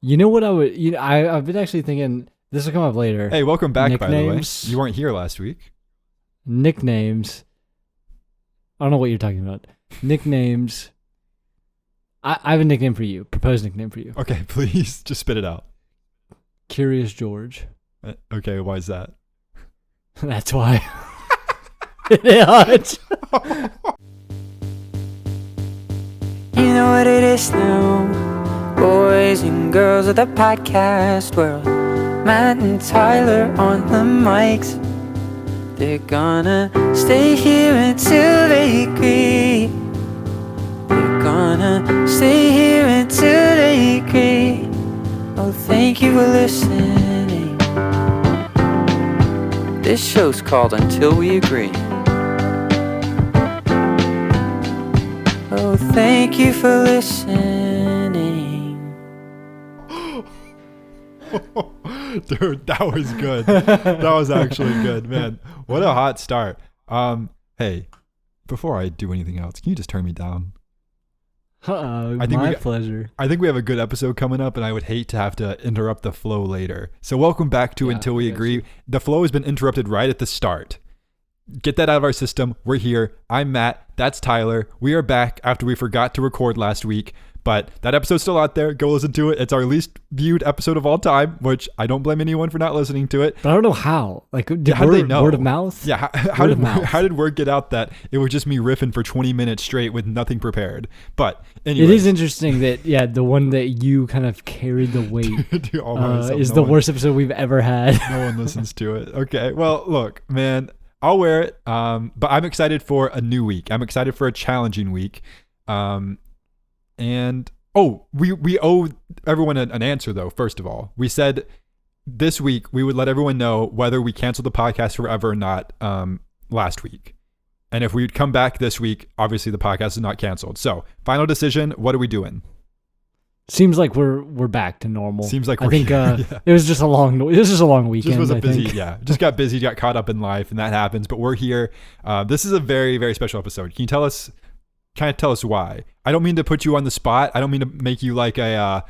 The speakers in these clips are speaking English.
You know what I would? I've been actually thinking this will come up later. Hey, welcome back. By the way, Nicknames. you weren't here last week. Nicknames. I don't know what you're talking about. Nicknames. I have a nickname for you. Proposed nickname for you. Okay, please just spit it out. Curious George. Okay, why is that? That's why. Yeah. You know what it is now. Boys and girls of the podcast world. Matt and Tyler on the mics. They're gonna stay here until they agree. They're gonna stay here until they agree. Oh, thank you for listening. This show's called Until We Agree. Oh, thank you for listening. Dude, that was good. That was actually good, man. What a hot start. Hey, before I do anything else, can you just turn me down? My pleasure. I think we have a good episode coming up, and I would hate to have to interrupt the flow later. So welcome back to Until We Agree. The flow has been interrupted right at the start. Get that out of our system. We're here. I'm Matt. That's Tyler. We are back after we forgot to record last week. But that episode's still out there. Go listen to it. It's our least viewed episode of all time, which I don't blame anyone for not listening to it. But I don't know how. Like, how did they know? Word of mouth? Yeah. How did word get out that it was just me riffing for 20 minutes straight with nothing prepared? But anyway. It is interesting that, the one that you kind of carried the weight is the worst episode we've ever had. No one listens to it. Okay. Well, look, man, I'll wear it. But I'm excited for a new week. I'm excited for a challenging week. And we owe everyone an answer though. First of all, we said this week we would let everyone know whether we canceled the podcast forever or not last week. And if we'd come back this week, obviously the podcast is not canceled. So final decision, what are we doing? Seems like we're back to normal. Seems like I think it was just a long weekend. Just was a busy, just got busy, got caught up in life, and that happens. But we're here. This is a very, very special episode. Can you tell us why? I don't mean to put you on the spot. I don't mean to make you like a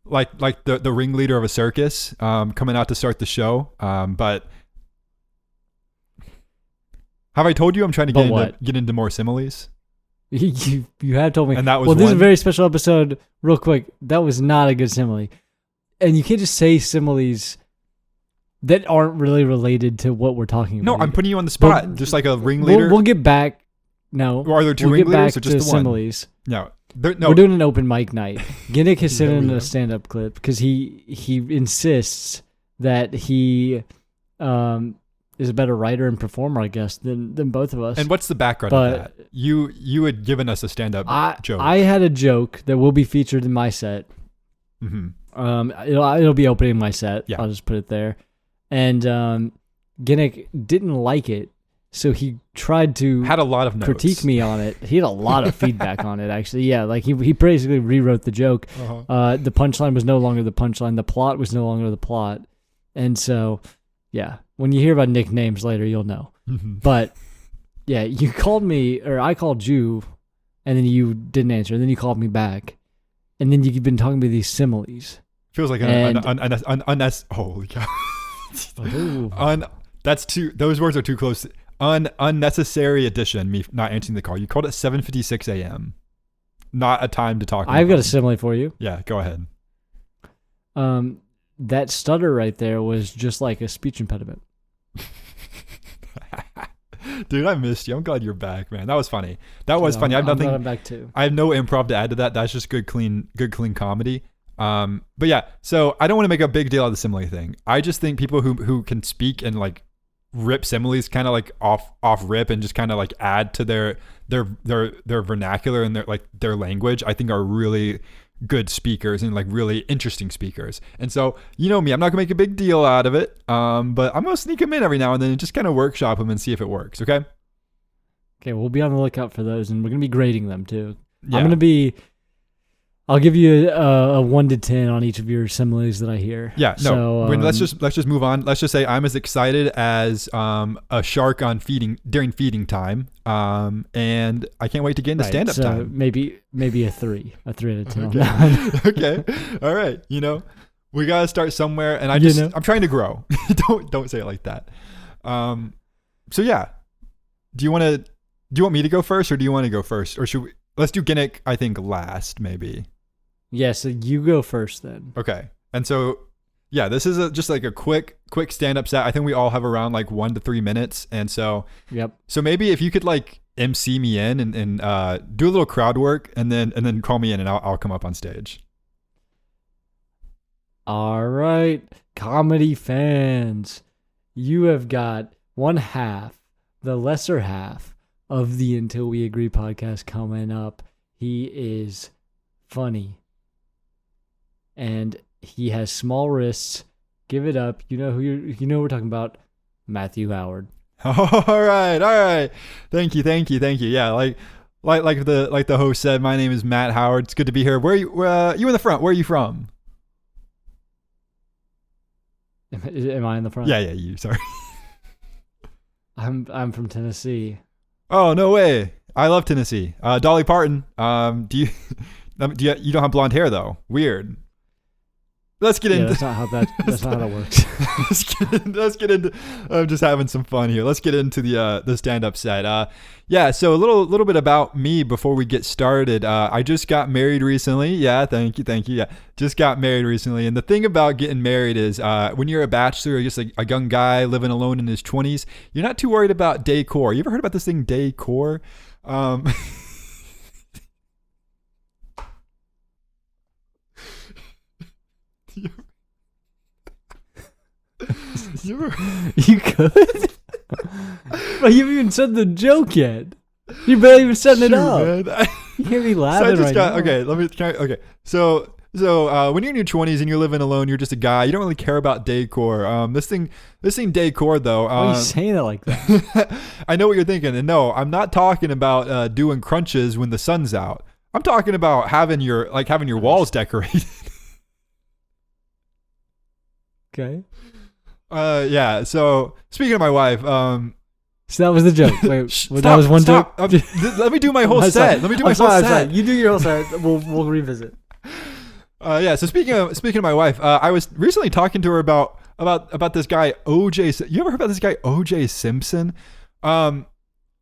like the ringleader of a circus coming out to start the show. But have I told you I'm trying to get into more similes? You have told me. And that was this is a very special episode. Real quick, that was not a good simile. And you can't just say similes that aren't really related to what we're talking about. No, I'm putting you on the spot, just like a ringleader. We'll get back. No. Or are there two ringleaders or just the one? Similes. No. We're doing an open mic night. Ginnick has sent in a stand-up clip because he insists that he is a better writer and performer, I guess, than both of us. And what's the background of that? You had given us a stand-up joke. I had a joke that will be featured in my set. Mm-hmm. It'll be opening my set. Yeah. I'll just put it there. And Ginnick didn't like it. So he tried to had a lot of critique me on it. He had a lot of feedback on it, actually. Yeah, like he basically rewrote the joke. Uh-huh. The punchline was no longer the punchline. The plot was no longer the plot. And so, yeah, when you hear about nicknames later, you'll know. Mm-hmm. But, yeah, you called me, or I called you, and then you didn't answer. And then you called me back. And then you've been talking about these similes. Feels like holy cow. Those words are too close. Unnecessary addition, me not answering the call. You called at 7:56 a.m. Not a time to talk. I've got a simile for you. Yeah, go ahead. That stutter right there was just like a speech impediment. Dude, I missed you. I'm glad you're back, man. That was funny. That was funny. I have nothing. I'm back too. I have no improv to add to that. That's just good, clean comedy. But yeah, so I don't want to make a big deal out of the simile thing. I just think people who can speak and like rip similes kind of like off rip and just kind of like add to their vernacular and their language, I think are really good speakers and like really interesting speakers. And so, you know me, I'm not gonna make a big deal out of it, but I'm gonna sneak them in every now and then and just kind of workshop them and see if it works. Okay, we'll be on the lookout for those, and we're gonna be grading them too. Yeah. I'm I'll give you a 1 to 10 on each of your similes that I hear. Yeah, no. So, let's just move on. Let's just say I'm as excited as a shark on during feeding time, and I can't wait to get into stand up so time. Maybe a 3 out of 10 on Okay. that one. Okay, all right. We gotta start somewhere, and I'm trying to grow. don't say it like that. So yeah, do you want me to go first, or do you want to go first, or let's do Ginnick, I think, last maybe. Yeah, so you go first then. Okay. And so, yeah, this is just like a quick stand-up set. I think we all have around like 1 to 3 minutes. And so, Yep. So maybe if you could like MC me in and do a little crowd work and then call me in and I'll come up on stage. All right, comedy fans, you have got one half, the lesser half of the Until We Agree podcast coming up. He is funny. And he has small wrists. Give it up. You know who we're talking about. Matthew Howard. All right. Thank you. Yeah, like the host said, my name is Matt Howard. It's good to be here. Where are you? You in the front? Where are you from? Am I in the front? Yeah, you. Sorry. I'm from Tennessee. Oh, no way. I love Tennessee. Dolly Parton. Do you don't have blonde hair though? Weird. Let's get into. That's not how that works. let's get into. I'm just having some fun here. Let's get into the stand up set. Yeah. So a little bit about me before we get started. I just got married recently. Yeah. Thank you. Yeah. Just got married recently. And the thing about getting married is when you're a bachelor or just a young guy living alone in his 20s, you're not too worried about decor. You ever heard about this thing, decor? You could? But you haven't even said the joke yet. You barely even setting it up. Man. You can't be laughing now. Okay, okay. So when you're in your 20s and you're living alone, you're just a guy. You don't really care about decor. This thing decor though. Why are you saying it like that? I know what you're thinking, and no, I'm not talking about doing crunches when the sun's out. I'm talking about having your walls decorated. Okay. Yeah. So speaking of my wife, so that was the joke. Wait, stop, that was one joke. Let me do my whole set. Let me do my whole set. You do your whole set. We'll revisit. Yeah. So speaking of my wife, I was recently talking to her about this guy OJ. You ever heard about this guy OJ Simpson? And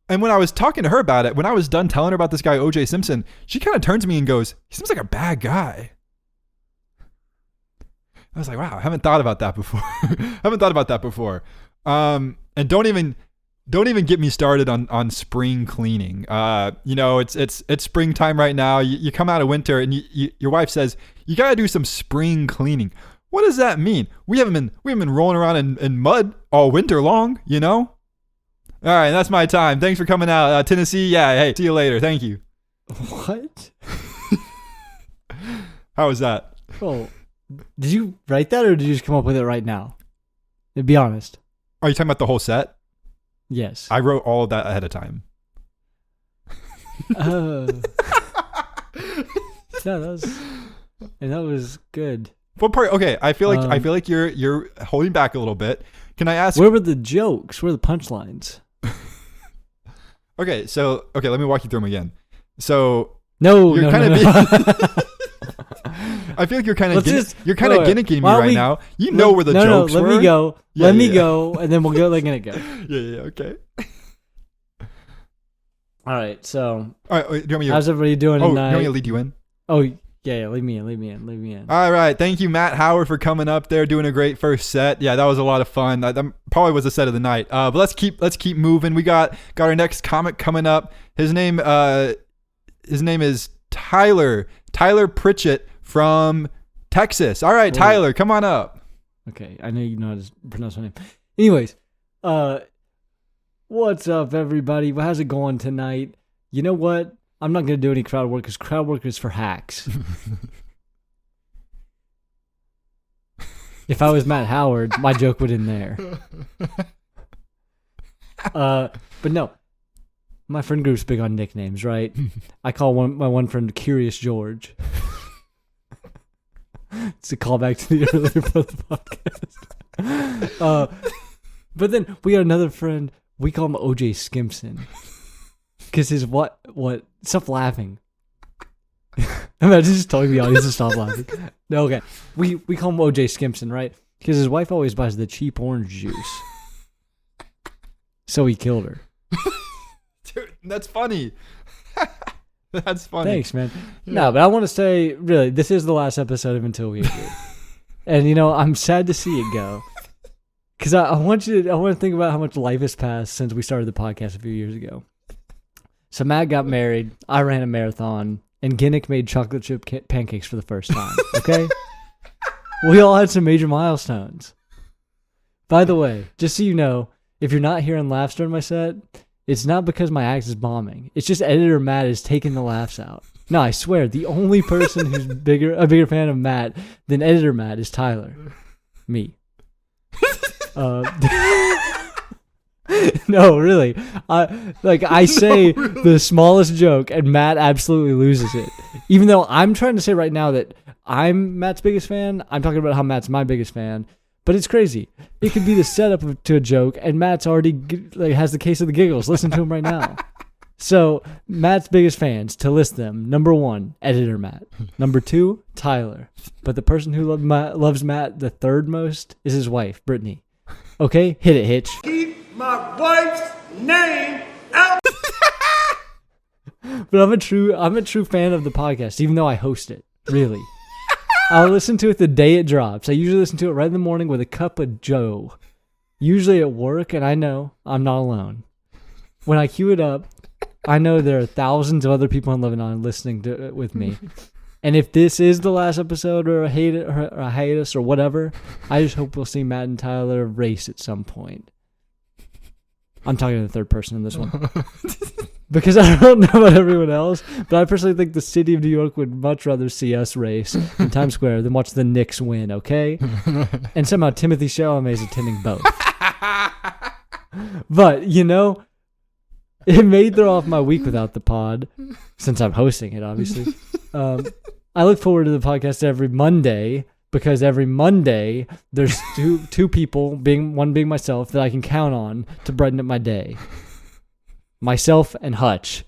when I was talking to her about it, when I was done telling her about this guy OJ Simpson, she kind of turns to me and goes, "He seems like a bad guy." I was like, wow, I haven't thought about that before. And don't even get me started on spring cleaning. It's springtime right now. You come out of winter and your wife says, you got to do some spring cleaning. What does that mean? We haven't been rolling around in mud all winter long, you know? All right, that's my time. Thanks for coming out. Tennessee, yeah, hey, see you later. Thank you. What? How was that? Oh, did you write that or did you just come up with it right now? Be honest. Are you talking about the whole set? Yes. I wrote all of that ahead of time. Oh. No, that was good. What part? Okay, I feel like you're holding back a little bit. Can I ask? Where were the jokes? Where were the punchlines? Okay, let me walk you through them again. So you're kind of. I feel like you're kind of gimmicking me right now. You know where the jokes were. Let me go. Let me go, and then we'll go. Let it go. Yeah. Okay. All right. So. All right. Wait, how's everybody doing tonight? You want me to lead you in? Oh yeah. Leave me in. All right. Thank you, Matt Howard, for coming up there, doing a great first set. Yeah, that was a lot of fun. That probably was the set of the night. But let's keep moving. We got our next comic coming up. His name is Tyler Pritchett from Texas. All right, Tyler, come on up. Okay, I know you know how to pronounce my name. Anyways, what's up, everybody? How's it going tonight? You know what? I'm not going to do any crowd work because crowd work is for hacks. If I was Matt Howard, my joke would end there. But no, my friend group's big on nicknames, right? I call my one friend Curious George. It's a callback to the earlier part of the podcast. But then we got another friend. We call him OJ Skimpson. Because his what? Stop laughing. Imagine just telling the audience to stop laughing. No, okay. We call him OJ Skimpson, right? Because his wife always buys the cheap orange juice. So he killed her. Dude, that's funny. That's funny. Thanks, man. Yeah. No, but I want to say, really, this is the last episode of Until We Agree. And, I'm sad to see it go. Because I want to think about how much life has passed since we started the podcast a few years ago. So Matt got married, I ran a marathon, and Ginnick made chocolate chip pancakes for the first time, okay? We all had some major milestones. By the way, just so you know, if you're not hearing laughs during my set, it's not because my act is bombing. It's just editor Matt is taking the laughs out. No, I swear, the only person who's a bigger fan of Matt than editor Matt is Tyler. Me. No, really. I say the smallest joke and Matt absolutely loses it. Even though I'm trying to say right now that I'm Matt's biggest fan, I'm talking about how Matt's my biggest fan. But it's crazy. It could be the setup to a joke, and Matt's already has the case of the giggles. Listen to him right now. So Matt's biggest fans, to list them: number 1, editor Matt; number 2, Tyler. But the person who loves Matt the third most is his wife, Brittany. Okay, hit it, Hitch. Keep my wife's name out. But I'm a true fan of the podcast, even though I host it. Really. I'll listen to it the day it drops. I usually listen to it right in the morning with a cup of joe. Usually at work, and I know I'm not alone. When I queue it up, I know there are thousands of other people in Lebanon listening to it with me. And if this is the last episode or a hiatus or whatever, I just hope we'll see Matt and Tyler race at some point. I'm talking to the third person in this one. Because I don't know about everyone else, but I personally think the city of New York would much rather see us race in Times Square than watch the Knicks win, okay? And somehow Timothy Chalamet is attending both. But, it may throw off my week without the pod, since I'm hosting it, obviously. I look forward to the podcast every Monday, because every Monday there's two people, one being myself, that I can count on to brighten up my day. Myself and Hutch.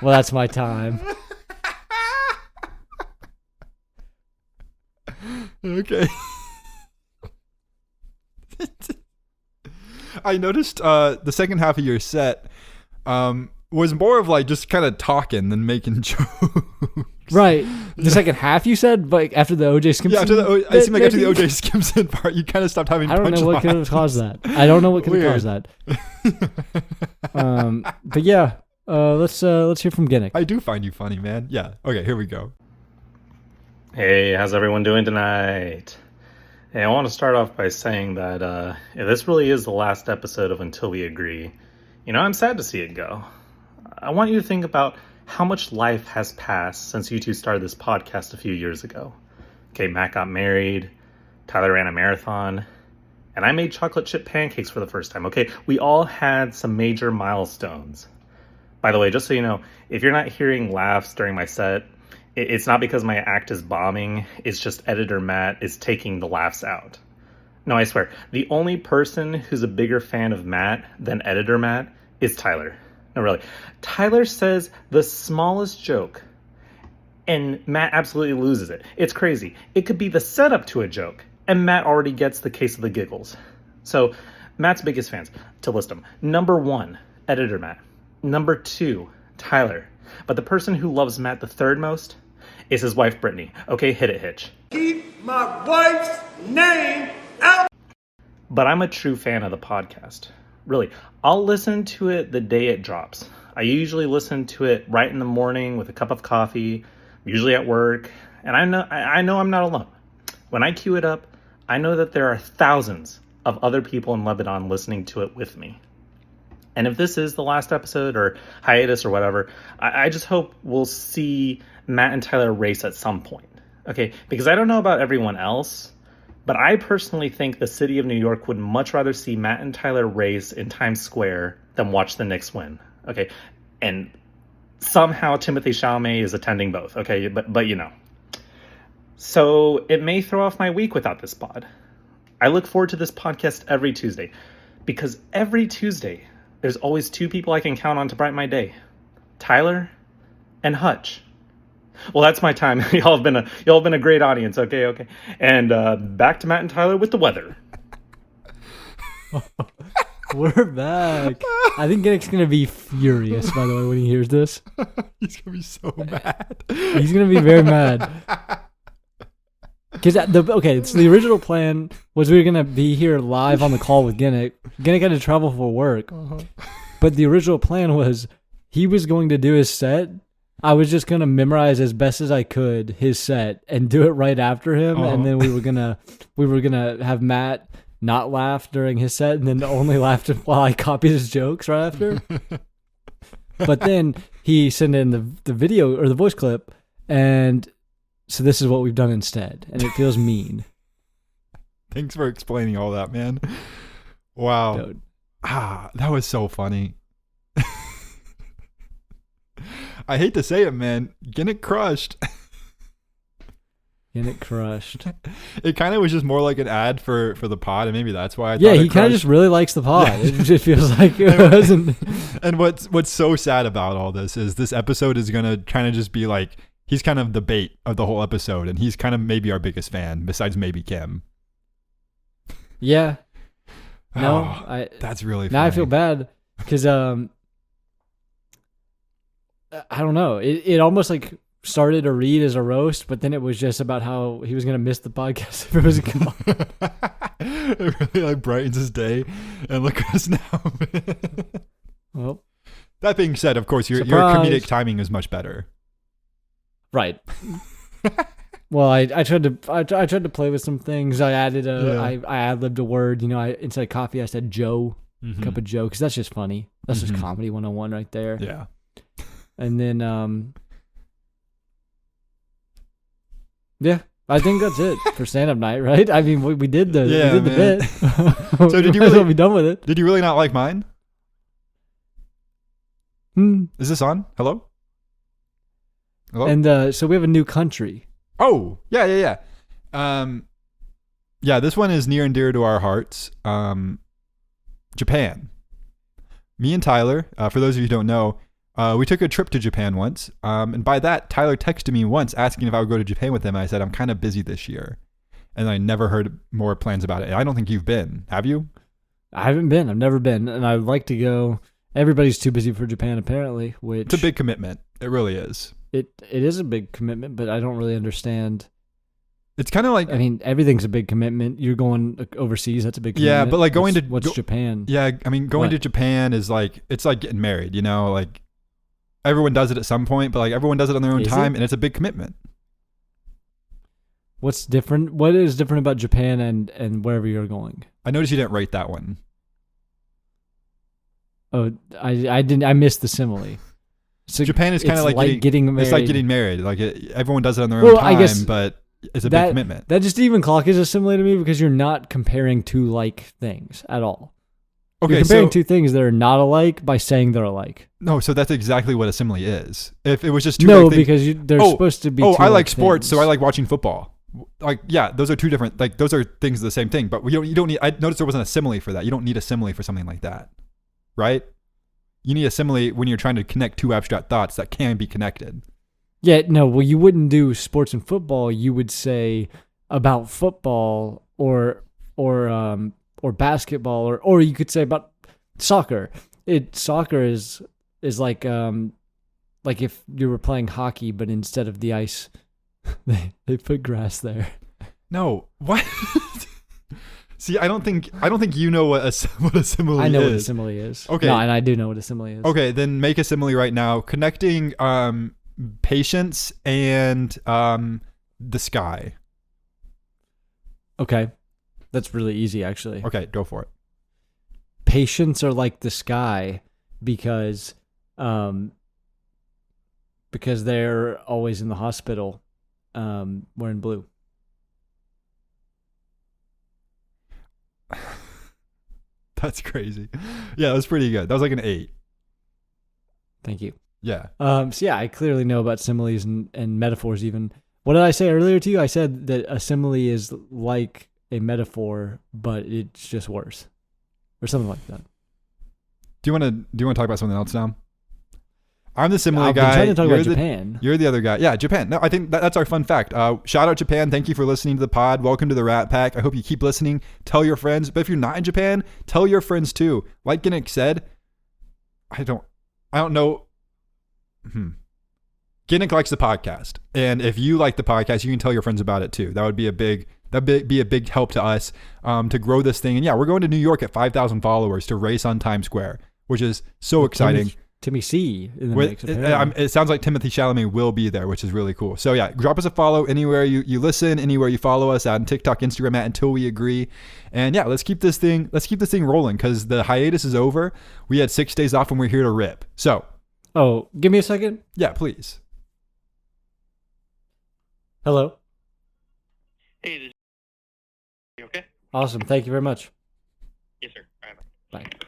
Well, that's my time. Okay. I noticed the second half of your set was more of like just kind of talking than making jokes. Right. The second half you said, like after the OJ Skimpson? Yeah, after the OJ Skimpson part, you kind of stopped having punchlines. I don't know what could have caused that. But yeah, let's hear from Ginnick. I do find you funny, man. Yeah. Okay, here we go. Hey, how's everyone doing tonight? Hey, I want to start off by saying that if this really is the last episode of Until We Agree, I'm sad to see it go. I want you to think about how much life has passed since you two started this podcast a few years ago. Okay, Matt got married, Tyler ran a marathon, and I made chocolate chip pancakes for the first time. Okay, we all had some major milestones. By the way, just so you know, if you're not hearing laughs during my set, it's not because my act is bombing, it's just editor Matt is taking the laughs out. No, I swear, the only person who's a bigger fan of Matt than editor Matt is Tyler. No, really. Tyler says the smallest joke, and Matt absolutely loses it. It's crazy. It could be the setup to a joke, and Matt already gets the case of the giggles. So, Matt's biggest fans, to list them. Number 1, editor Matt. Number 2, Tyler. But the person who loves Matt the third most is his wife, Brittany. Okay, hit it, Hitch. Keep my wife's name out. But I'm a true fan of the podcast. Really, I'll listen to it the day it drops. I usually listen to it right in the morning with a cup of coffee, usually at work, and I know I'm not alone. When I queue it up, I know that there are thousands of other people in Lebanon listening to it with me. And if this is the last episode or hiatus or whatever, I just hope we'll see Matt and Tyler race at some point. Okay, because I don't know about everyone else, but I personally think the city of New York would much rather see Matt and Tyler race in Times Square than watch the Knicks win. Okay, and somehow Timothy Chalamet is attending both. Okay, but So it may throw off my week without this pod. I look forward to this podcast every Tuesday, because every Tuesday there's always two people I can count on to brighten my day. Tyler and Hutch. Well, that's my time. Y'all have been a great audience. Okay. And back to Matt and Tyler with the weather. We're back. I think Ginnick's gonna be furious, by the way, when he hears this. He's gonna be so mad. He's gonna be very mad. Because so the original plan was we were gonna be here live on the call with Ginnick. Ginnick had to travel for work, but the original plan was he was going to do his set. I was just gonna memorize as best as I could his set and do it right after him, and then we were gonna have Matt not laugh during his set, and then only laugh while I copied his jokes right after. But then he sent in the video or the voice clip, and so this is what we've done instead, and it feels mean. Thanks for explaining all that, man. Wow. Dude. That was so funny. I hate to say it, man. Ginnick crushed. Ginnick crushed. It kind of was just more like an ad for the pod, and maybe that's why I Yeah, thought he kind of just really likes the pod. Yeah. It just feels like it wasn't. And what's so sad about all this episode is gonna kind of just be like, he's kind of the bait of the whole episode, and he's kind of maybe our biggest fan, besides maybe Kim. Yeah. No, Oh, that's really funny. now I feel bad because I don't know. It almost like started to read as a roast, but then it was just about how he was gonna miss the podcast if it was gone. It really like brightens his day, and look at us now. Well, That being said, of course, your Surprise. comedic timing is much better. right. Well, I tried to play with some things. I added I ad-libbed a word. You know, instead of coffee, I said Joe, cup of Joe, because that's just funny. That's just comedy 101 right there. Yeah. And then, yeah, I think that's it for stand-up night, right? I mean, we did the man. bit. So did you Might as well really- be done with it? Did you really not like mine? Is this on? Hello? Hello? And so we have a new country. Oh, yeah. Yeah, this one is near and dear to our hearts. Japan. Me and Tyler, for those of you who don't know, we took a trip to Japan once. And by that, Tyler texted me once asking if I would go to Japan with him. And I said, I'm kind of busy this year. And I never heard more plans about it. I don't think you've been. Have you? I haven't been. I've never been. And I'd like to go. Everybody's too busy for Japan, apparently, which... It's a big commitment. It really is. It is a big commitment, but I don't really understand. It's kind of like... I mean, everything's a big commitment. You're going overseas, that's a big commitment. Yeah, but like going What's Japan? Yeah, I mean, going to What? Japan is like, it's like getting married, you know? Like, everyone does it at some point, but like everyone does it on their own Is time, it? and it's a big commitment. What's different? What is different about Japan and wherever you're going? I noticed you didn't rate that one. Oh, I didn't. I missed the simile. So Japan is kind of it's like getting married. It's like getting married. Like everyone does it on their Well, own I time, guess but it's a that, big commitment. That just even clock is a simile to me because you're not comparing two like things at all. Okay, You're comparing so two things that are not alike by saying they're alike. no, so that's exactly what a simile is. If it was just two No, like things, because they're supposed to be. oh, two I like like sports, so things. I like watching football. Like, yeah, those are two different. Like, those are things of the same thing. But you don't need. I noticed there wasn't a simile for that. You don't need a simile for something like that, right? You need a simile when you're trying to connect two abstract thoughts that can be connected. Yeah, no. Well, you wouldn't do sports and football. You would say about football or basketball or you could say about soccer. Soccer is like if you were playing hockey, but instead of the ice, they put grass there. No, what? See, I don't think you know what a simile is. I know what a simile is. Okay. No, and I do know what a simile is. Okay, then make a simile right now, connecting patience and the sky. Okay. That's really easy, actually. Okay, go for it. Patients are like the sky because they're always in the hospital wearing blue. That's crazy. Yeah, that was pretty good. That was like an 8. Thank you. Yeah. So yeah, I clearly know about similes and metaphors even. What did I say earlier to you? I said that a simile is like a metaphor, but it's just worse, or something like that. Do you want to talk about something else now? I'm the simile I've guy. been trying to talk You're about the, Japan. You're the other guy. Yeah, Japan. No, I think that's our fun fact. Shout out Japan. Thank you for listening to the pod. Welcome to the Rat Pack. I hope you keep listening. Tell your friends. But if you're not in Japan, tell your friends too. Like Ginnick said, I don't know. Ginnick likes the podcast, and if you like the podcast, you can tell your friends about it too. That would be a big help to us to grow this thing. And yeah, we're going to New York at 5,000 followers to race on Times Square, which is so exciting. Timmy C in the mix. It sounds like Timothée Chalamet will be there, which is really cool. So yeah, drop us a follow anywhere you listen, anywhere you follow us on TikTok, Instagram at Until We Agree. And yeah, let's keep this thing rolling because the hiatus is over. We had 6 days off and we're here to rip. So give me a second. yeah, please. Hello. Hey, this you okay? Awesome. Thank you very much. Yes, sir. All right, bye. Bye.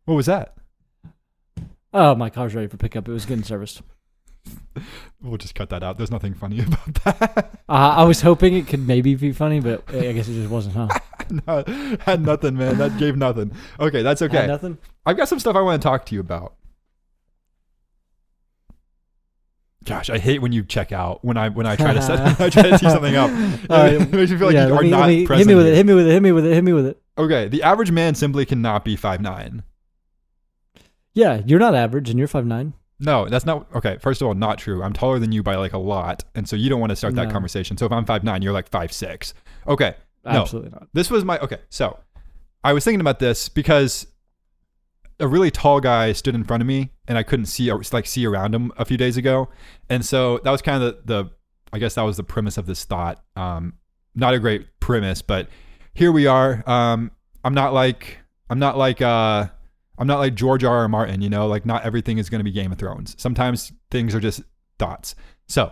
What was that? Oh, my car's ready for pickup. It was getting serviced. We'll just cut that out. There's nothing funny about that. I was hoping it could maybe be funny, but I guess it just wasn't, huh? No, had nothing, man. That gave nothing. Okay, that's okay. Had nothing? I've got some stuff I want to talk to you about. Gosh, I hate when you check out when I try to set I try to tee something up. It makes me feel like you are not present. Hit me with here. it. Hit me with it. Okay, the average man simply cannot be 5'9". Yeah, you're not average, and you're 5'9". No, that's not okay. First of all, not true. I'm taller than you by like a lot, and so you don't want to start that No. conversation. So if I'm 5'9", you're like 5'6". Okay, no, Absolutely not. this was my okay. So I was thinking about this because a really tall guy stood in front of me, and I couldn't see around him a few days ago, and so that was kind of the I guess that was the premise of this thought. Not a great premise, but here we are. I'm not like George R.R. Martin, you know, like not everything is going to be Game of Thrones. Sometimes things are just thoughts. So,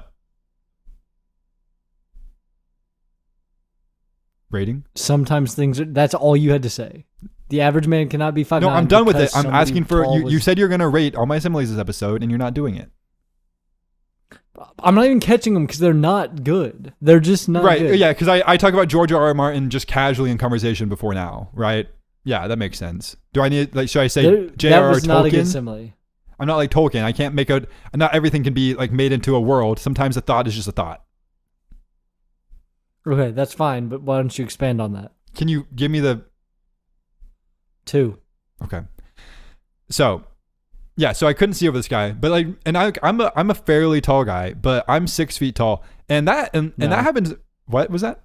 rating? Sometimes that's all you had to say. The average man cannot be 5'9". No, I'm done with it. because I'm somebody asking for, tall you said you're going to rate all my similes this episode and you're not doing it. I'm not even catching them because they're not good. They're just not Right. good. Yeah. Because I talk about George R.R. Martin just casually in conversation before now. Right. Yeah, that makes sense. Do I need, like, should I say That J.R.R. was not a good Tolkien? simile. I'm not like Tolkien. I can't make not everything can be like made into a world. Sometimes a thought is just a thought. Okay, that's fine, but why don't you expand on that? Can you give me the 2. Okay. So, yeah, so I couldn't see over this guy, but like, and I'm a fairly tall guy, but I'm 6 feet tall, and that No. that happens. What was that,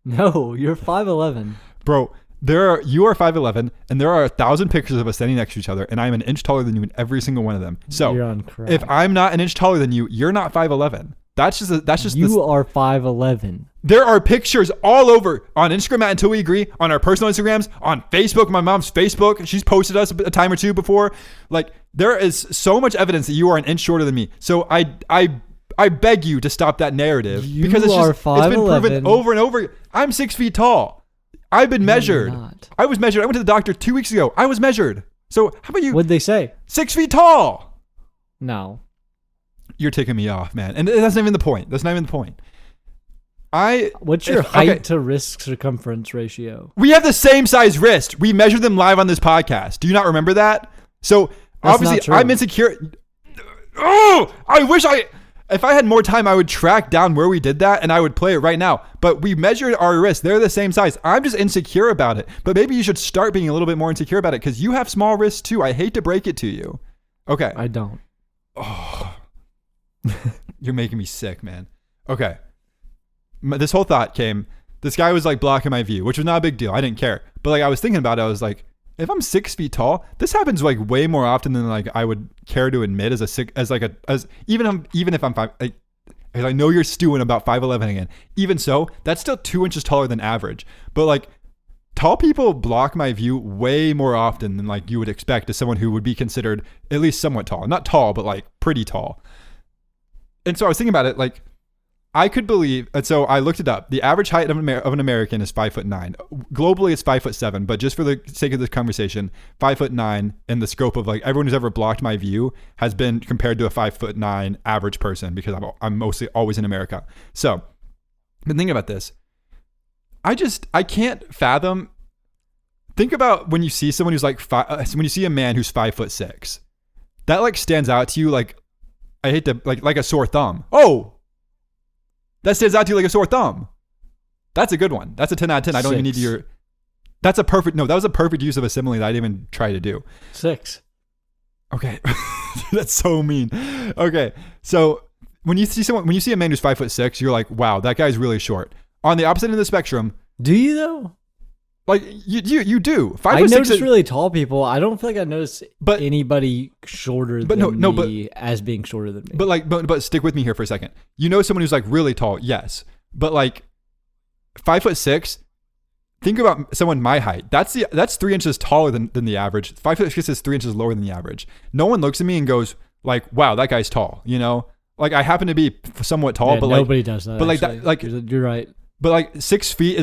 No, you're 5'11". bro? You are 5'11", and there are 1,000 pictures of us standing next to each other, and I'm an inch taller than you in every single one of them. So, You're on crack. if I'm not an inch taller than you, you're not 5'11". That's just You are 5'11". There are pictures all over on Instagram at Until We Agree, on our personal Instagrams, on Facebook, my mom's Facebook. She's posted us a time or two before. Like, there is so much evidence that you are an inch shorter than me. So I beg you to stop that narrative because it's been 5'11". proven over and over. I'm 6 feet tall. I've been measured. not. I was measured. I went to the doctor 2 weeks ago. I was measured. So how about you? What'd they say? 6 feet tall. No. You're taking me off, man. And that's not even the point. What's your height to wrist circumference ratio? We have the same size wrist. We measured them live on this podcast. Do you not remember that? So That's obviously not true. I'm insecure. Oh, if I had more time, I would track down where we did that and I would play it right now. But we measured our wrists. They're the same size. I'm just insecure about it. But maybe you should start being a little bit more insecure about it because you have small wrists too. I hate to break it to you. Okay. I don't. You're making me sick, man. Okay. This whole thought came, this guy was like blocking my view, which was not a big deal. I didn't care. But like I was thinking about it, I was like, if I'm 6 feet tall, this happens like way more often than like I would care to admit even if I'm five. I know you're stewing about 5'11" again. Even so, that's still 2 inches taller than average. But like tall people block my view way more often than like you would expect as someone who would be considered at least somewhat tall. Not tall, but like pretty tall. And so I was thinking about it, like I could believe, and so I looked it up. The average height of an American is 5'9". Globally, it's 5'7". But just for the sake of this conversation, 5'9", in the scope of like everyone who's ever blocked my view has been compared to a 5'9" average person because I'm mostly always in America. So, been thinking about this. I can't fathom. Think about when you see someone who's like when you see a man who's 5'6", that like stands out to you like, I hate to like a sore thumb. Oh. That stands out to you like a sore thumb. That's a good one. That's a 10 out of 10. I don't even need to hear. That was a perfect use of a simile that I didn't even try to do. 6. Okay. That's so mean. Okay. So when you see a man who's 5'6", you're like, wow, that guy's really short. On the opposite end of the spectrum. Do you though? Like you do. 5'6" I notice really tall people. I don't feel like I notice anybody shorter than me as being shorter than me. But stick with me here for a second. You know someone who's like really tall, yes. But like 5'6", think about someone my height. That's 3 inches taller than the average. 5'6" is 3 inches lower than the average. No one looks at me and goes like, wow, that guy's tall, you know? Like I happen to be somewhat tall, but nobody does that. But actually. like you're right. But like 6 feet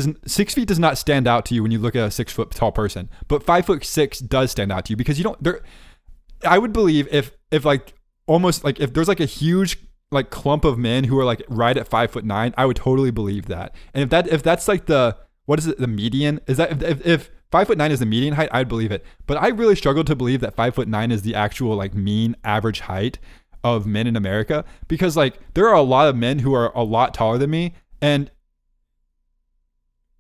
does not stand out to you when you look at a 6 foot tall person. But 5'6" does stand out to you because you don't. I would believe if like almost like if there's like a huge like clump of men who are like right at 5'9", I would totally believe that. And if that's like the median is that if 5'9" is the median height, I'd believe it. But I really struggle to believe that 5'9" is the actual like mean average height of men in America because like there are a lot of men who are a lot taller than me and.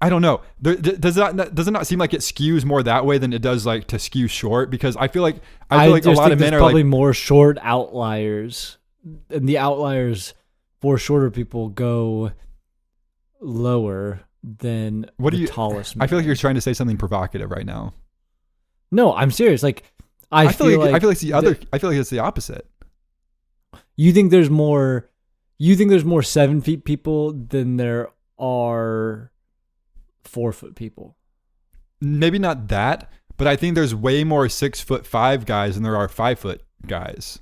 I don't know. Does it not seem like it skews more that way than it does like to skew short? Because I feel like a lot of men are probably like more short outliers, and the outliers for shorter people go lower than tallest. Men. I feel like you're trying to say something provocative right now. No, I'm serious. Like I feel like it's the other. I feel like it's the opposite. You think there's more 7 feet people than there are 4 foot people? Maybe not that, but I think there's way more 6'5" guys than there are 5 foot guys.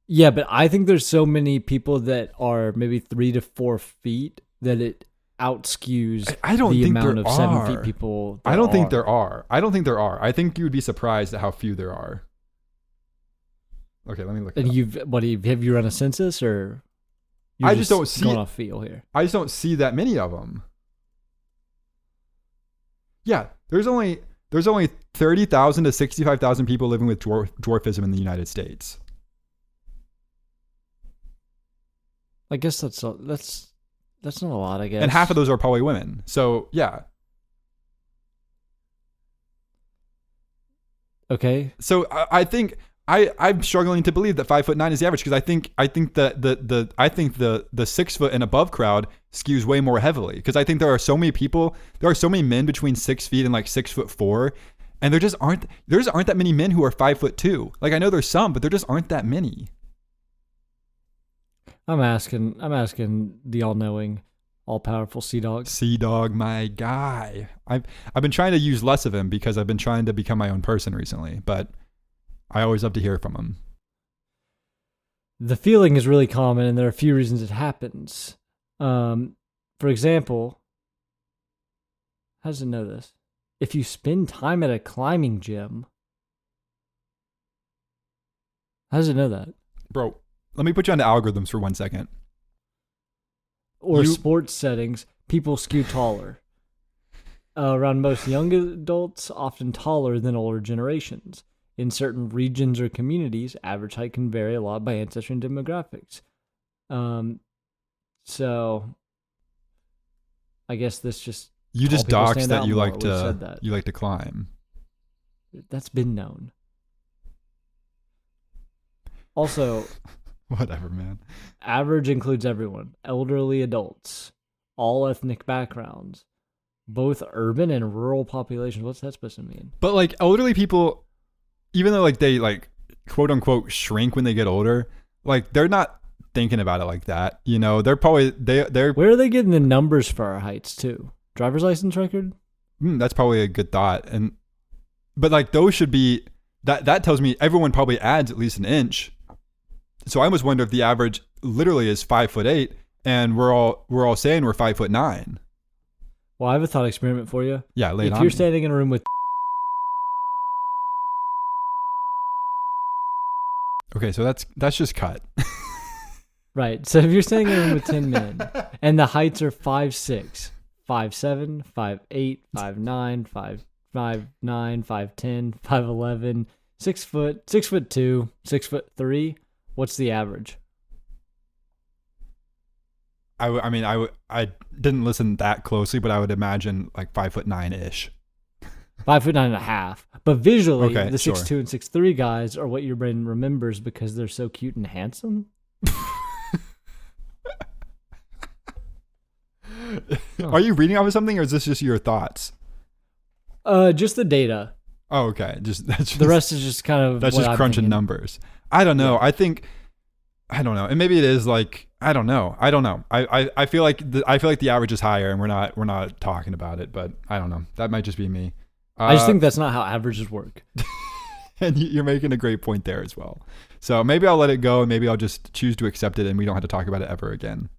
Yeah, but I think there's so many people that are maybe 3 to 4 feet that it outskews the amount of 7 feet people. I don't think there are. I think you would be surprised at how few there are. Okay, let me look. And have you run a census or? I just don't see going off feel here. I just don't see that many of them. Yeah, there's only 30,000 to 65,000 people living with dwarfism in the United States. I guess that's not a lot, I guess. And half of those are probably women. So, yeah. Okay. So, I think I'm struggling to believe that 5'9" is the average because I think the 6 foot and above crowd skews way more heavily because I think there are so many men between 6 feet and like 6'4", and there aren't that many men who are 5'2". Like I know there's some, but there just aren't that many. I'm asking the all-knowing, all-powerful Sea-Dog. Sea-Dog, my guy. I've been trying to use less of him because I've been trying to become my own person recently, but I always love to hear from him. The feeling is really common, and there are a few reasons it happens. For example, how does it know this? If you spend time at a climbing gym, how does it know that? Bro, let me put you on the algorithms for 1 second. Or sports settings, people skew taller. Around most young adults, often taller than older generations. In certain regions or communities, average height can vary a lot by ancestry and demographics. So I guess this just you just doxed that you like to climb. That's been known. Also, whatever, man. Average includes everyone, elderly adults, all ethnic backgrounds, both urban and rural populations. What's that supposed to mean? But like elderly people, even though like they like quote unquote shrink when they get older, like they're not thinking about it like that. You know, they're probably they're where are they getting the numbers for our heights too? Driver's license record? That's probably a good thought. But like those should be that tells me everyone probably adds at least an inch. So I almost wonder if the average literally is 5'8", and we're all saying we're 5'9". Well, I have a thought experiment for you. Yeah, lay it If on you're me. standing in a room with Okay, so that's just cut. right, so if you're standing in a room with 10 men and the heights are 5'6", 5'7", 5'8", 5'9", 5'9", 5'10", 5'11", 6 foot, 6'2", 6'3", what's the average? I didn't listen that closely, but I would imagine like 5'9" 5'9.5". But visually, Okay, the sure. 6'2" and 6'3" guys are what your brain remembers because they're so cute and handsome. Are you reading off of something, or is this just your thoughts? Just the data. Oh, okay. The rest is just kind of that's what just I'm crunching thinking. numbers. I don't know. I don't know. And maybe it is like, I don't know. I feel like the average is higher, and we're not talking about it, but I don't know. That might just be me. I just think that's not how averages work. And you're making a great point there as well. So maybe I'll let it go, and maybe I'll just choose to accept it, and we don't have to talk about it ever again.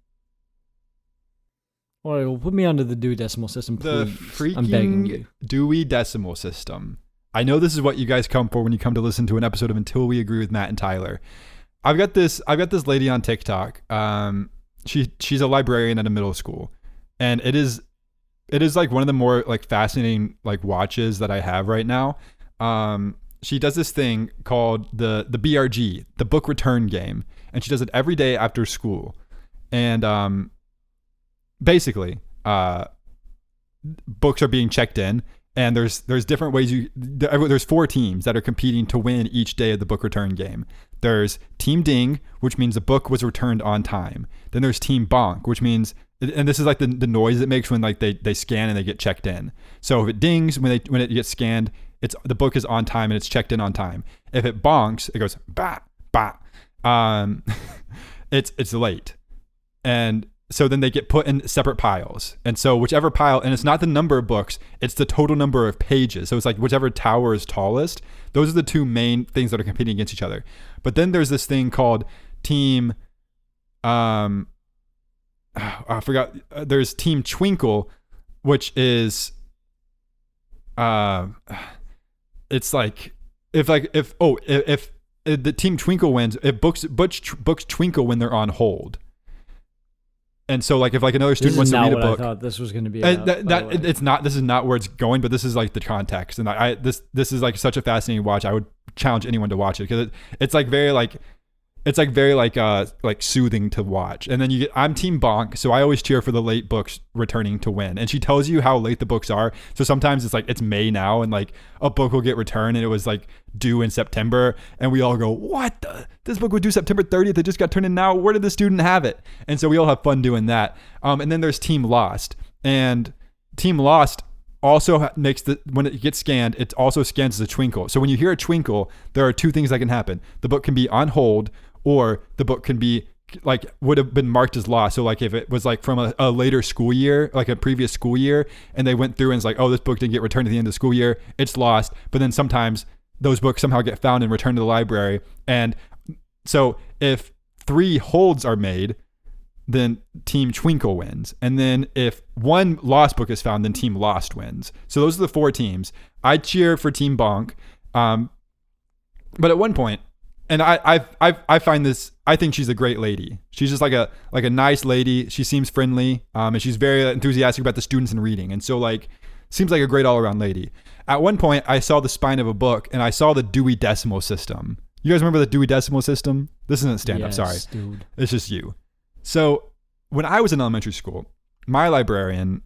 All right, well, put me onto the Dewey Decimal System, The please. I'm begging you. freaking Dewey Decimal System. I know this is what you guys come for when you come to listen to an episode of Until We Agree with Matt and Tyler. I've got this lady on TikTok. She's a librarian at a middle school, and it is like one of the more like fascinating like watches that I have right now. She does this thing called the BRG, the book return game, and she does it every day after school. And basically, books are being checked in, and there's different ways there's 4 teams that are competing to win each day of the book return game. There's Team Ding, which means the book was returned on time. Then there's Team Bonk, which means, and this is like the noise it makes when like they scan and they get checked in. So if it dings when it gets scanned, the book is on time and it's checked in on time. If it bonks, it goes bah bah. It's late, and so then they get put in separate piles. And so whichever pile, and it's not the number of books, it's the total number of pages. So it's like whichever tower is tallest. Those are the 2 main things that are competing against each other. But then there's this thing called Team, I forgot. There's Team Twinkle, which is, it's like, if the Team Twinkle wins, if books twinkle when they're on hold. And so, like, if like another student wants to read a book, I thought this was going to be. It's not. This is not where it's going, but this is like the context, and this is like such a fascinating watch. I would challenge anyone to watch it because it's like very soothing to watch. And then I'm Team Bonk, so I always cheer for the late books returning to win. And she tells you how late the books are. So sometimes it's like it's May now, and like a book will get returned, and it was like due in September, and we all go, "What? This book was due September 30th. It just got turned in now. Where did the student have it?" And so we all have fun doing that. And then there's Team Lost, and Team Lost also makes when it gets scanned, it also scans as a twinkle. So when you hear a twinkle, there are 2 things that can happen. The book can be on hold, or the book can be like would have been marked as lost. So like if it was like from a later school year, like a previous school year, and they went through and it's like, oh, this book didn't get returned at the end of the school year, it's lost. But then sometimes those books somehow get found and returned to the library. And so if 3 holds are made, then Team Twinkle wins. And then if 1 lost book is found, then Team Lost wins. So those are the 4 teams. I cheer for Team Bonk. But at one point, and I find this, I think she's a great lady. She's just like a nice lady. She seems friendly, and she's very enthusiastic about the students and reading. And so like, seems like a great all around lady. At one point, I saw the spine of a book, and I saw the Dewey Decimal System. You guys remember the Dewey Decimal System? This isn't stand up. Yes, Sorry, dude. it's just you. So when I was in elementary school, my librarian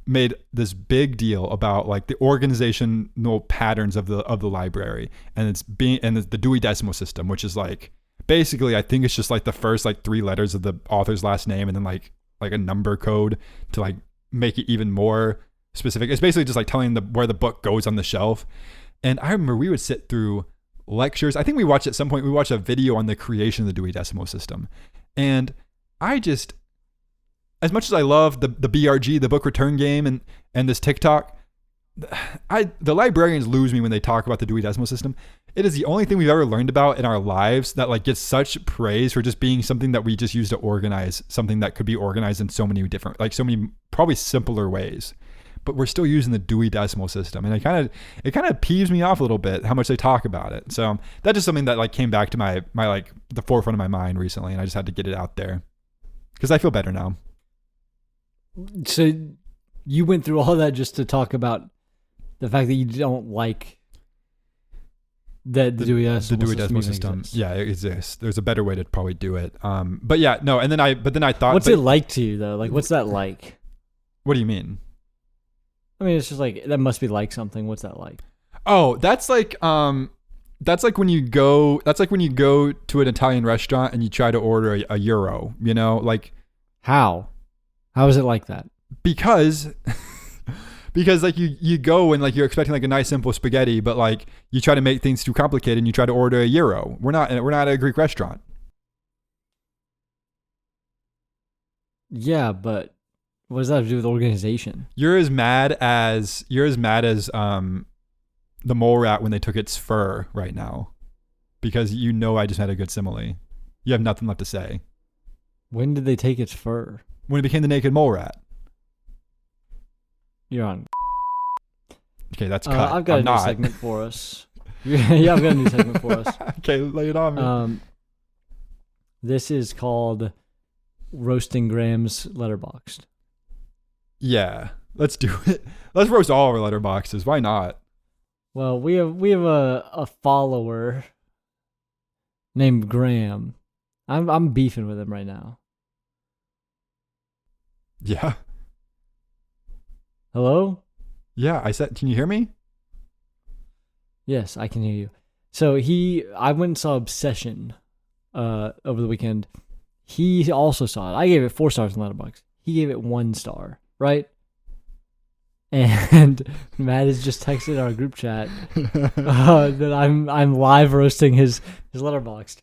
made this big deal about like the organizational patterns of the library, and the Dewey Decimal System, which is like basically, I think it's just like the first like 3 letters of the author's last name, and then like a number code to like make it even more specific. It's basically just like telling where the book goes on the shelf. And I remember we would sit through lectures. I think we watched at some point, we watched a video on the creation of the Dewey Decimal System. And I just, as much as I love the BRG, the book return game, and this TikTok, the librarians lose me when they talk about the Dewey Decimal System. it is the only thing we've ever learned about in our lives that like gets such praise for just being something that we just use to organize something that could be organized in so many different, like so many probably simpler ways. But we're still using the Dewey Decimal System, and it kind of peeves me off a little bit how much they talk about it. So that's just something that like came back to my like the forefront of my mind recently, and I just had to get it out there because I feel better now. So you went through all that just to talk about the fact that you don't like that the Dewey Decimal System. Exists. Yeah, it exists. There's a better way to probably do it. But yeah, no. And then I thought, what's it like to you though? Like, what's that like? What do you mean? I mean, it's just like that must be like something. What's that like? Oh, that's like when you go to an Italian restaurant and you try to order a euro, you know, like how is it like that? Because like you go and like you're expecting like a nice simple spaghetti, but like you try to make things too complicated and you try to order a euro. We're not at a Greek restaurant. Yeah, but what does that have to do with organization? You're as mad as the mole rat when they took its fur right now, because you know I just had a good simile. You have nothing left to say. When did they take its fur? When it became the naked mole rat. You're on. Okay, that's cut. I've got a new segment for us. Yeah, I've got a new segment for us. Okay, lay it on me. This is called Roasting Graham's Letterboxd. Yeah, let's do it. Let's roast all of our letterboxes. Why not? Well, we have a follower named Graham. I'm beefing with him right now. Yeah. Hello? Yeah, I said, can you hear me? Yes, I can hear you. So I went and saw Obsession over the weekend. He also saw it. I gave it 4 stars in Letterboxd. He gave it 1 star, right? And Matt has just texted our group chat that I'm live roasting his Letterboxd.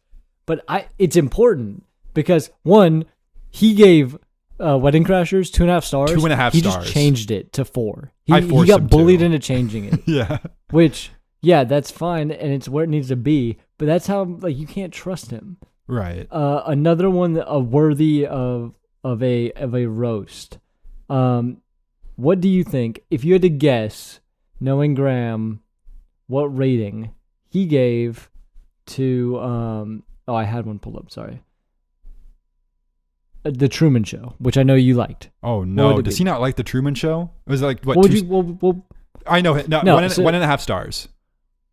But it's important because 1, he gave Wedding Crashers 2.5 stars. 2.5 stars. He just changed it to 4. I He forced got him bullied to. into changing it. Yeah. Which, yeah, that's fine, and it's where it needs to be. But that's how like you can't trust him. Right. Another one worthy of a roast. What do you think, if you had to guess, knowing Graham, what rating he gave to I had one pulled up, sorry. The Truman Show, which I know you liked. Oh no, does he not like the Truman Show? It was like what? I know. No, No, 1.5 stars.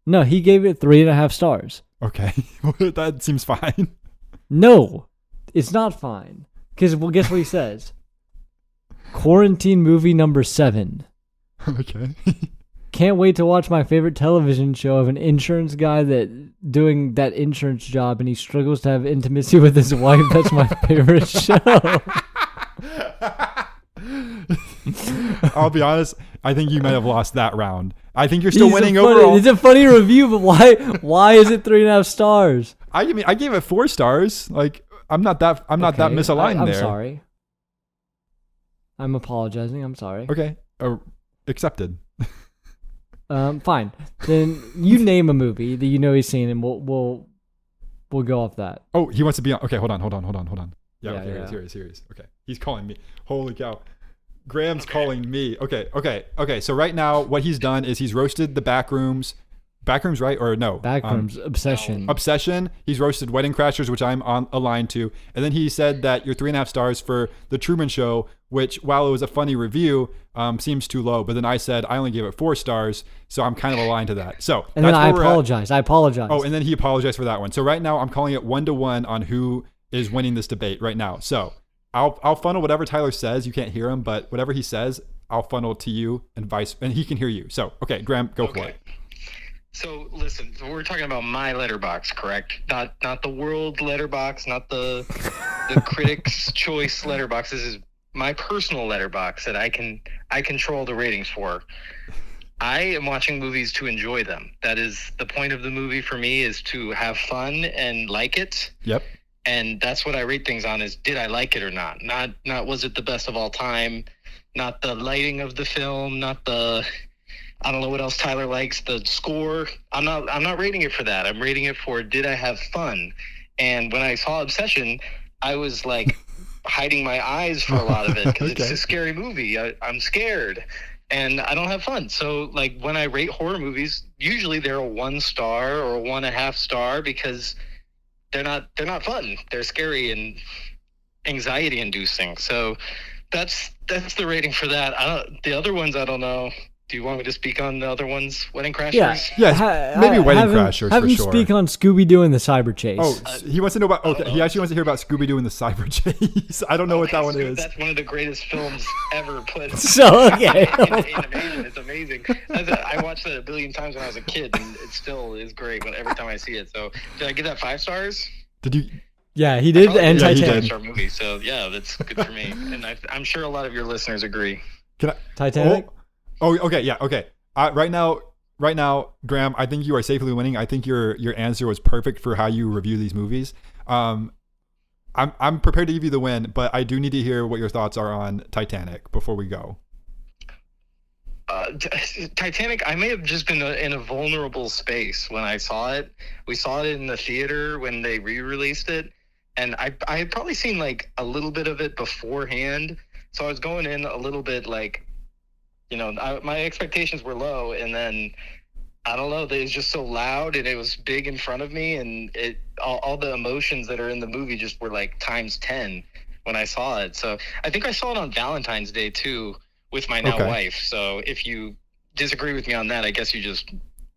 No, he gave it 3.5 stars. Okay, that seems fine. No, it's not fine. Because, well, guess what he says? Quarantine movie number 7. Okay. Can't wait to watch my favorite television show of an insurance guy doing that insurance job, and he struggles to have intimacy with his wife. That's my favorite show. I'll be honest. I think you might have lost that round. I think you're still winning overall. It's a funny review, but why is it 3.5 stars? I gave it 4 stars. Like I'm not that misaligned I'm there. sorry. I'm apologizing. I'm sorry. Okay. Accepted. Fine. Then you name a movie that you know he's seen, and we'll go off that. Oh, he wants to be on. Okay, hold on. Yeah, Yeah, okay, yeah. serious. Okay, he's calling me. Holy cow. Graham's calling me. Okay. So right now, what he's done is he's roasted the Backrooms. Backrooms, right? Or no? Backrooms, Obsession. Obsession. He's roasted Wedding Crashers, which I'm aligned to. And then he said that you're 3.5 stars for The Truman Show, which, while it was a funny review, seems too low. But then I said I only gave it 4 stars, so I'm kind of aligned to that. So and then I apologize. Oh, and then he apologized for that one. So right now, I'm calling it 1-1 on who is winning this debate right now. So I'll funnel whatever Tyler says. You can't hear him, but whatever he says, I'll funnel to you and he can hear you. So, okay, Graham, go for it. So listen, we're talking about my letterbox, correct? Not the world letterbox, not the critics' choice letterbox. This is my personal letterbox that I control the ratings for. I am watching movies to enjoy them. That is the point of the movie for me, is to have fun and like it. Yep. And that's what I rate things on, is did I like it or not? Not was it the best of all time, not the lighting of the film, not the I don't know what else Tyler likes. The score, I'm not rating it for that. I'm rating it for, did I have fun? And when I saw Obsession, I was like hiding my eyes for a lot of it because Okay. it's a scary movie. I'm scared and I don't have fun. So like when I rate horror movies, usually they're a 1 star or a 1.5 star because they're not fun. They're scary and anxiety inducing. So that's the rating for that. The other ones I don't know. Do you want me to speak on the other ones? Wedding Crashers? Yeah. Yes, maybe Wedding Crashers have for him sure. speak on Scooby-Doo and the Cyber Chase. Oh, he wants to know about. Okay, he actually wants to hear about Scooby-Doo and the Cyber Chase. I don't know what that one is. That's one of the greatest films ever put So, okay. in animation. It's amazing. I watched it a billion times when I was a kid, and it still is great every time I see it. So, did I give that 5 stars? Did you? Yeah, he did. And Yeah, he Titanic. did. 5-star movie. So, yeah, that's good for me. And I'm sure a lot of your listeners agree. Can I? Titanic? Oh, okay, yeah, okay. Right now, Graham, I think you are safely winning. I think your answer was perfect for how you review these movies. I'm prepared to give you the win, but I do need to hear what your thoughts are on Titanic before we go. Titanic, I may have just been in a vulnerable space when I saw it. We saw it in the theater when they re-released it, and I had probably seen like a little bit of it beforehand, so I was going in a little bit like, my expectations were low, and then I don't know, it was just so loud and it was big in front of me, and all the emotions that are in the movie just were like times 10 when I saw it. So I think I saw it on Valentine's Day too with my now wife. So if you disagree with me on that, I guess you just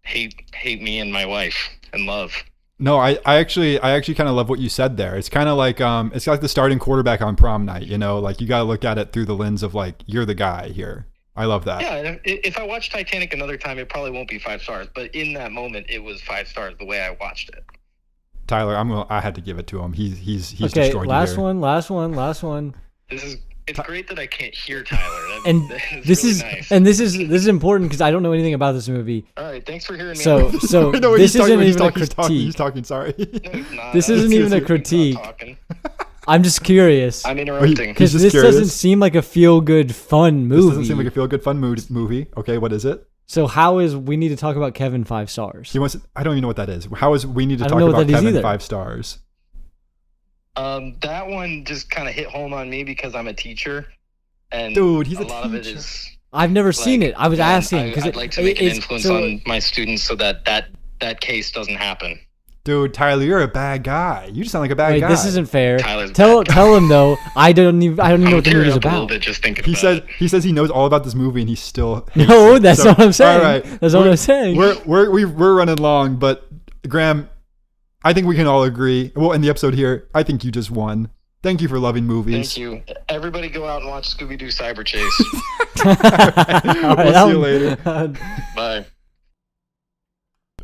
hate me and my wife and love. No, I actually kind of love what you said there. It's kind of like it's like the starting quarterback on prom night. Like you got to look at it through the lens of like you're the guy here. I love that. Yeah, and if I watch Titanic another time, it probably won't be 5 stars. But in that moment, it was 5 stars the way I watched it. Tyler, I had to give it to him. He's Okay, destroyed last you one, last one. It's great that I can't hear Tyler. And That's really nice. this is important because I don't know anything about this movie. All right, thanks for hearing me. So No, this he's isn't talking, even a he's critique. He's talking. Sorry. No, he's not. This isn't even a He's not critique. talking. I'm just curious I'm interrupting. because just this curious. doesn't seem like a feel-good, fun movie. This doesn't seem like a feel good fun movie. Okay, what is it? So how is we need to talk about Kevin 5 stars? He wants. I don't even know what that is. How is we need to I talk don't know what about that is Kevin either. 5 stars? That one just kind of hit home on me because I'm a teacher, and Dude, he's a a lot of it teacher. is. I've never seen it. I was asking because I'd like to make an influence on my students so that case doesn't happen. Dude, Tyler, you're a bad guy. You just sound like a bad Wait, guy. this isn't fair. Tyler's Tell bad guy. tell him though. I don't even know I'm what the tearing movie's up a little about. bit just thinking He about says it. he says he knows all about this movie and he still hates No, it. that's So, what I'm saying. All right, That's what I'm saying. We're running long, but Graham, I think we can all agree. We'll end the episode here. I think you just won. Thank you for loving movies. Thank you. Everybody go out and watch Scooby-Doo Cyber Chase. All right, We'll see you later. Bye.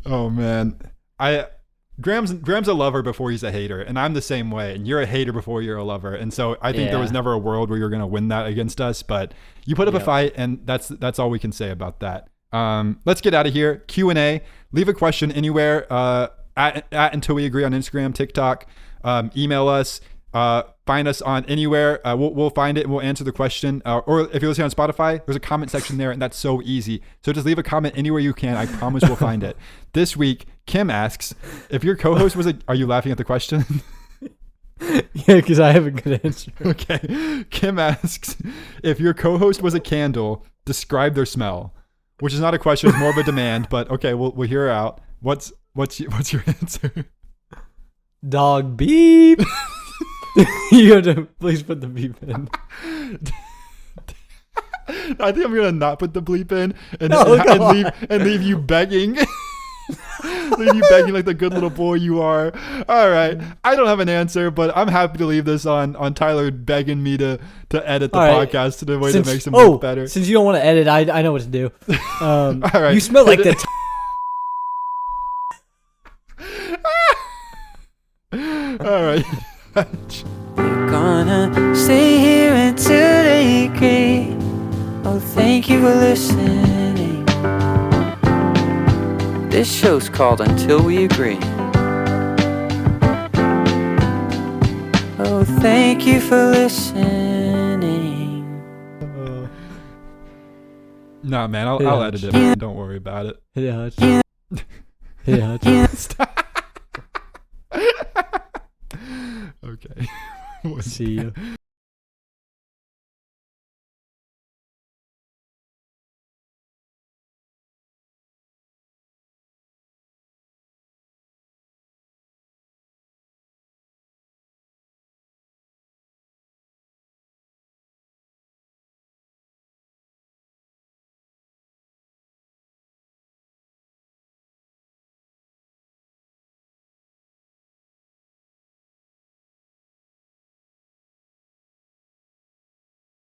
Oh man, Graham's a lover before he's a hater, and I'm the same way. And you're a hater before you're a lover, and so I think there was Yeah. never a world where you're gonna win that against us. But you put up a Yep. fight, and that's all we can say about that. Let's get out of here. Q&A. Leave a question anywhere. At Until We Agree on Instagram, TikTok. Email us. Find us on anywhere. We'll find it and we'll answer the question. Or if you're listening on Spotify, there's a comment section there, and that's so easy. So just leave a comment anywhere you can. I promise we'll find it. This week, Kim asks, if your co-host was a... Are you laughing at the question? Yeah, because I have a good answer. Okay. Kim asks, if your co-host was a candle, describe their smell. Which is not a question, it's more of a demand, but okay, we'll hear her out. What's your answer? Dog beep. You have to please put the beep in. I think I'm gonna not put the bleep in No, come and leave you begging. Leave you begging like the good little boy you are. All right. I don't have an answer, but I'm happy to leave this on Tyler begging me to edit the All right. podcast in a way that makes him look better. Since you don't want to edit, I know what to do. All right. You smell like the All right. You're gonna stay here until they agree. Oh, thank you for listening. This show's called Until We Agree. Oh, thank you for listening. Nah, man, I'll Yeah. edit it. Man. Don't worry about it. Hit it, Hutch. Hit it, Hutch. Okay. See you.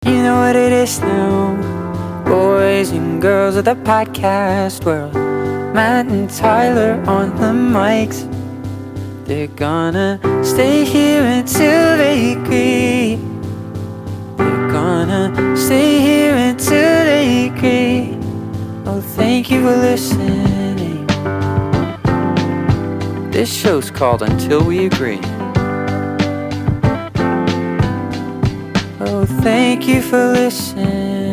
You know what it is now, boys and girls of the podcast world. Matt and Tyler on the mics. They're gonna stay here until they agree. They're gonna stay here until they agree. Oh, thank you for listening. This show's called Until We Agree. Oh, thank you for listening.